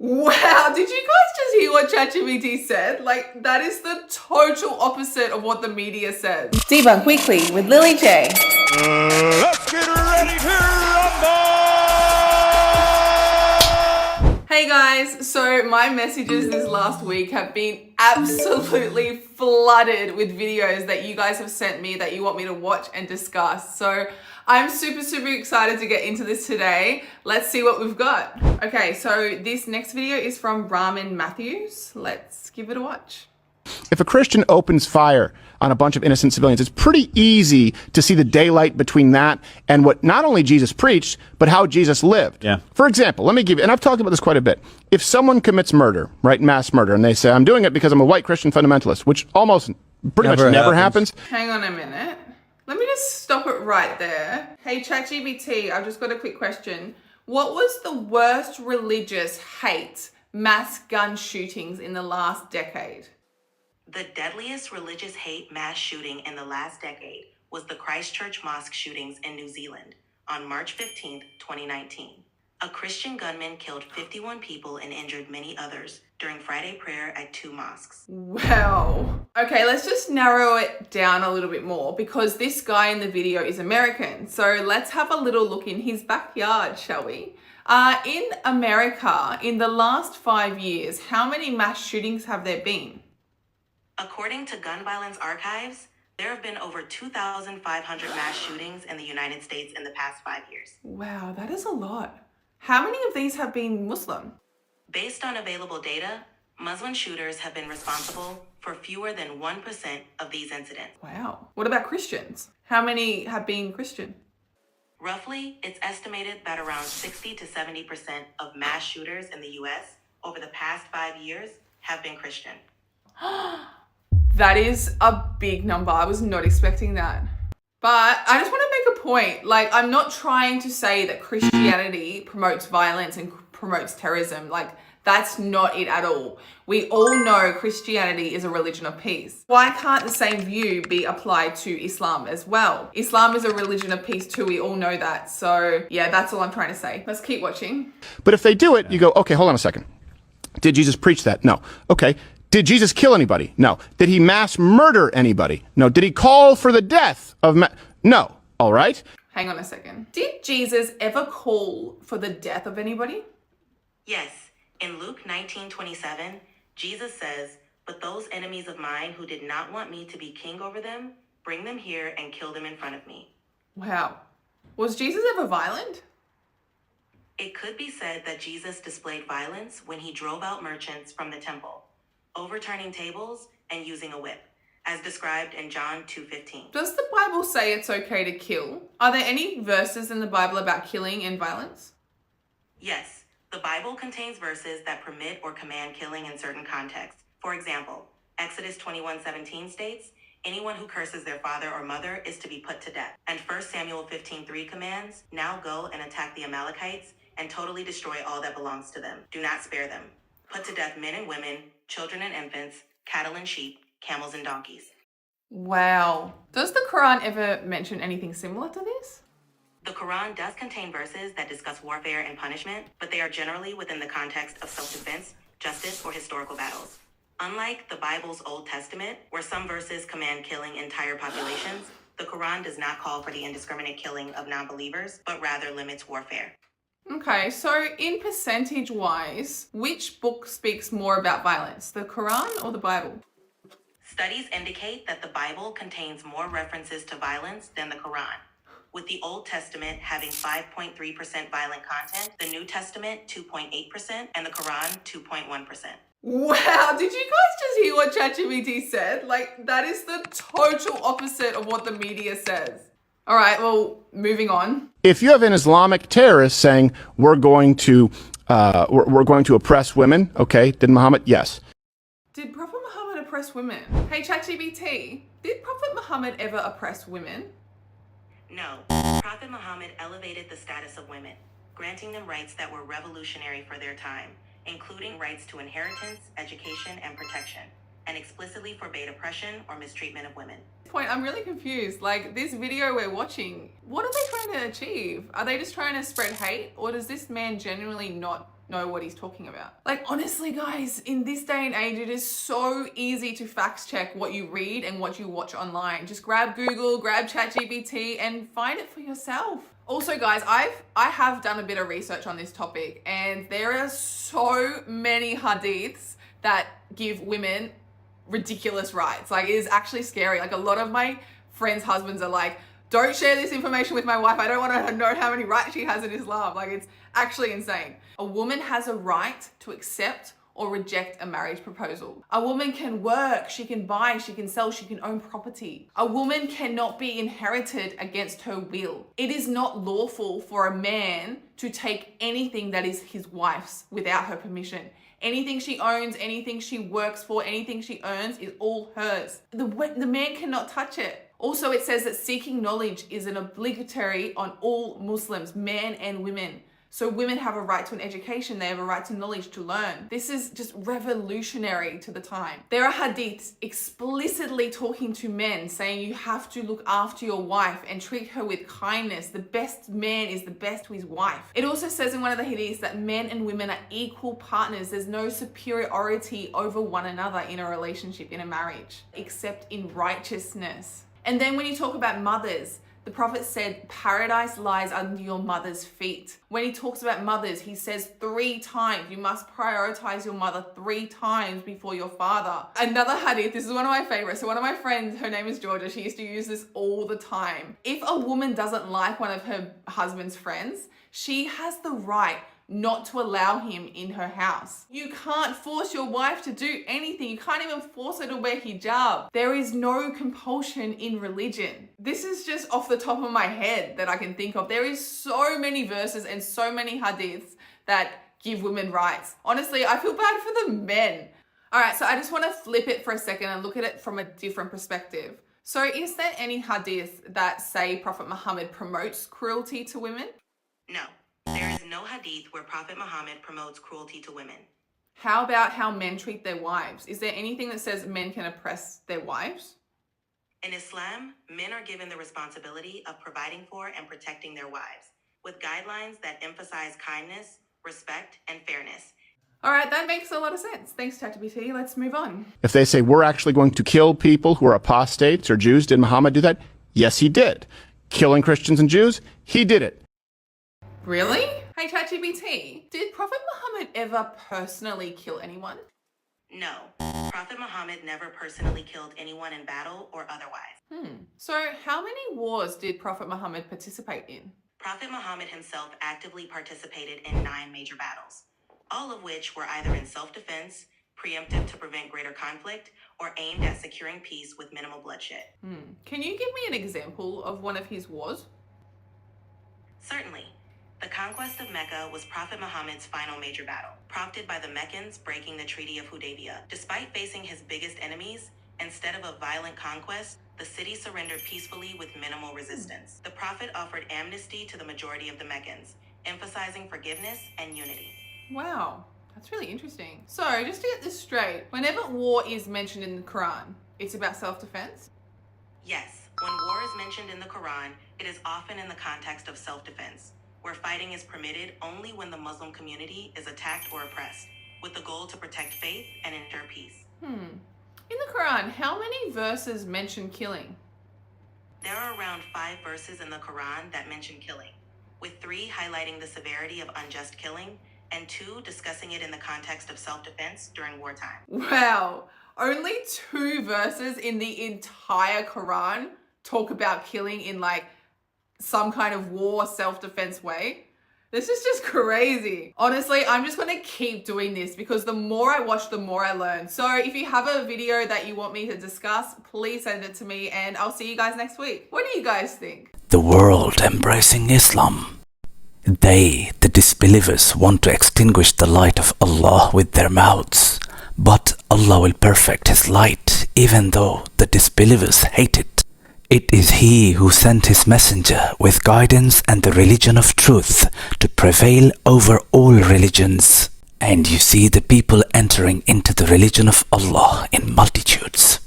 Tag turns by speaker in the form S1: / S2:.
S1: Wow, did you guys just hear what ChatGPT said? Like, that is the total opposite of what the media says. Debunk Weekly with Lily J.
S2: Let's get ready to rumble!
S1: Hey guys, so my messages this last week have been absolutely flooded with videos that you guys have sent me that you want me to watch and discuss. So I'm super excited to get into this today. Let's see what we've got. Okay, so this next video is from Ramin Matthews. Let's give it a watch.
S3: If a Christian opens fire on a bunch of innocent civilians, it's pretty easy to see the daylight between that and what not only Jesus preached, but how Jesus lived.
S4: Yeah.
S3: For example, let me give you, and I've talked about this quite a bit. If someone commits murder, right, mass murder, and they say, I'm doing it because I'm a white Christian fundamentalist, which almost pretty much never happens.
S1: Hang on a minute. Let me just stop it right there. Hey, ChatGPT, I've just got a quick question. What was the worst religious hate mass gun shootings in the last decade?
S5: The deadliest religious hate mass shooting in the last decade was the Christchurch mosque shootings in New Zealand on March 15, 2019. A Christian gunman killed 51 people and injured many others during Friday prayer at 2 mosques.
S1: Wow. Okay, let's just narrow it down a little bit more because this guy in the video is American. So let's have a little look in his backyard, shall we? In America, in the last 5 years, how many mass shootings have there been?
S5: According to Gun Violence Archives, there have been over 2,500 mass shootings in the United States in the past 5 years.
S1: Wow, that is a lot. How many of these have been Muslim?
S5: Based on available data, Muslim shooters have been responsible for fewer than 1% of these incidents.
S1: Wow. What about Christians? How many have been Christian?
S5: Roughly, it's estimated that around 60 to 70% of mass shooters in the US over the past 5 years have been Christian.
S1: That is a big number. I was not expecting that. But I just want to make a point. Like, I'm not trying to say that Christianity promotes violence and promotes terrorism. Like, that's not it at all. We all know Christianity is a religion of peace. Why can't the same view be applied to Islam as well? Islam is a religion of peace too. We all know that. So yeah, that's all I'm trying to say. Let's keep watching.
S3: But if they do it, you go, okay, hold on a second. Did Jesus preach that? No. Okay. Did Jesus kill anybody? No. Did he mass murder anybody? No. Did he call for the death of No. All right.
S1: Hang on a second. Did Jesus ever call for the death of anybody?
S5: Yes. In Luke 19:27, Jesus says, "But those enemies of mine who did not want me to be king over them, bring them here and kill them in front of me."
S1: Wow. Was Jesus ever violent?
S5: It could be said that Jesus displayed violence when he drove out merchants from the temple, overturning tables and using a whip, as described in John 2:15.
S1: Does the Bible say it's okay to kill? Are there any verses in the Bible about killing and violence?
S5: Yes, the Bible contains verses that permit or command killing in certain contexts. For example, Exodus 21:17 states, "Anyone who curses their father or mother is to be put to death." And 1 Samuel 15:3 commands, "Now go and attack the Amalekites and totally destroy all that belongs to them. Do not spare them. Put to death men and women, children and infants, cattle and sheep, camels and donkeys."
S1: Wow. Does the Quran ever mention anything similar to this?
S5: The Quran does contain verses that discuss warfare and punishment, but they are generally within the context of self-defense, justice, or historical battles. Unlike the Bible's Old Testament, where some verses command killing entire populations, the Quran does not call for the indiscriminate killing of non-believers, but rather limits warfare.
S1: Okay, so in percentage wise, which book speaks more about violence, the Quran or the Bible?
S5: Studies indicate that the Bible contains more references to violence than the Quran, with the Old Testament having 5.3% violent content, the New Testament 2.8%, and the Quran 2.1%.
S1: Wow, did you guys just hear what ChatGPT said? Like, that is the total opposite of what the media says. All right, well, moving on.
S3: If you have an Islamic terrorist saying we're going to oppress women, okay, did Muhammad? Yes.
S1: Did Prophet Muhammad oppress women? Hey, ChatGPT, did Prophet Muhammad ever oppress women?
S5: No, Prophet Muhammad elevated the status of women, granting them rights that were revolutionary for their time, including rights to inheritance, education, and protection, and explicitly forbade oppression or mistreatment of women.
S1: Point, I'm really confused. Like, this video we're watching, what are they trying to achieve? Are they just trying to spread hate, or does this man genuinely not know what he's talking about. Like, honestly, guys, in this day and age, it is so easy to fact check what you read and what you watch online. Just grab Google, grab ChatGPT, and find it for yourself. Also, guys, I have done a bit of research on this topic, and there are so many hadiths that give women ridiculous rights. Like, it is actually scary. Like, a lot of my friends' husbands are like, don't share this information with my wife. I don't want to know how many rights she has in Islam. Like, it's actually insane. A woman has a right to accept or reject a marriage proposal. A woman can work, she can buy, she can sell, she can own property. A woman cannot be inherited against her will. It is not lawful for a man to take anything that is his wife's without her permission. Anything she owns, anything she works for, anything she earns is all hers. The man cannot touch it. Also, it says that seeking knowledge is an obligatory on all Muslims, men and women. So women have a right to an education, they have a right to knowledge to learn. This is just revolutionary to the time. There are hadiths explicitly talking to men saying you have to look after your wife and treat her with kindness. The best man is the best to his wife. It also says in one of the hadiths that men and women are equal partners. There's no superiority over one another in a relationship, in a marriage, except in righteousness. And then when you talk about mothers, the Prophet said, paradise lies under your mother's feet. When he talks about mothers, he says 3 times, you must prioritize your mother 3 times before your father. Another hadith, this is one of my favorites. So one of my friends, her name is Georgia, she used to use this all the time. If a woman doesn't like one of her husband's friends, she has the right not to allow him in her house. You can't force your wife to do anything. You can't even force her to wear hijab. There is no compulsion in religion. This is just off the top of my head that I can think of. There is so many verses and so many hadiths that give women rights. Honestly, I feel bad for the men. All right, so I just want to flip it for a second and look at it from a different perspective. So is there any hadith that say Prophet Muhammad promotes cruelty to women?
S5: No. There is no hadith where Prophet Muhammad promotes cruelty to women.
S1: How about how men treat their wives? Is there anything that says men can oppress their wives?
S5: In Islam, men are given the responsibility of providing for and protecting their wives, with guidelines that emphasize kindness, respect, and fairness.
S1: All right, that makes a lot of sense. Thanks, ChatGPT. Let's move on.
S3: If they say we're actually going to kill people who are apostates or Jews, did Muhammad do that? Yes, he did. Killing Christians and Jews? He did it.
S1: Really? Hey, ChatGPT, did Prophet Muhammad ever personally kill anyone?
S5: No. Prophet Muhammad never personally killed anyone in battle or otherwise.
S1: So how many wars did Prophet Muhammad participate in?
S5: Prophet Muhammad himself actively participated in 9 major battles, all of which were either in self-defense, preemptive to prevent greater conflict, or aimed at securing peace with minimal bloodshed.
S1: Can you give me an example of one of his wars?
S5: Certainly. The conquest of Mecca was Prophet Muhammad's final major battle, prompted by the Meccans breaking the Treaty of Hudaybiyah. Despite facing his biggest enemies, instead of a violent conquest, the city surrendered peacefully with minimal resistance. The Prophet offered amnesty to the majority of the Meccans, emphasizing forgiveness and unity.
S1: Wow, that's really interesting. So just to get this straight, whenever war is mentioned in the Quran, it's about self-defense?
S5: Yes, when war is mentioned in the Quran, it is often in the context of self-defense, where fighting is permitted only when the Muslim community is attacked or oppressed, with the goal to protect faith and ensure peace.
S1: In the Quran, how many verses mention killing?
S5: There are around 5 verses in the Quran that mention killing, with 3 highlighting the severity of unjust killing and 2 discussing it in the context of self-defense during wartime.
S1: Wow, only 2 verses in the entire Quran talk about killing in like some kind of war self-defense way. This is just crazy. Honestly, I'm just gonna keep doing this because the more I watch, the more I learn. So if you have a video that you want me to discuss, please send it to me and I'll see you guys next week. What do you guys think?
S4: The world embracing Islam. They, the disbelievers, want to extinguish the light of Allah with their mouths. But Allah will perfect His light even though the disbelievers hate it. It is He who sent His messenger with guidance and the religion of truth to prevail over all religions. And you see the people entering into the religion of Allah in multitudes.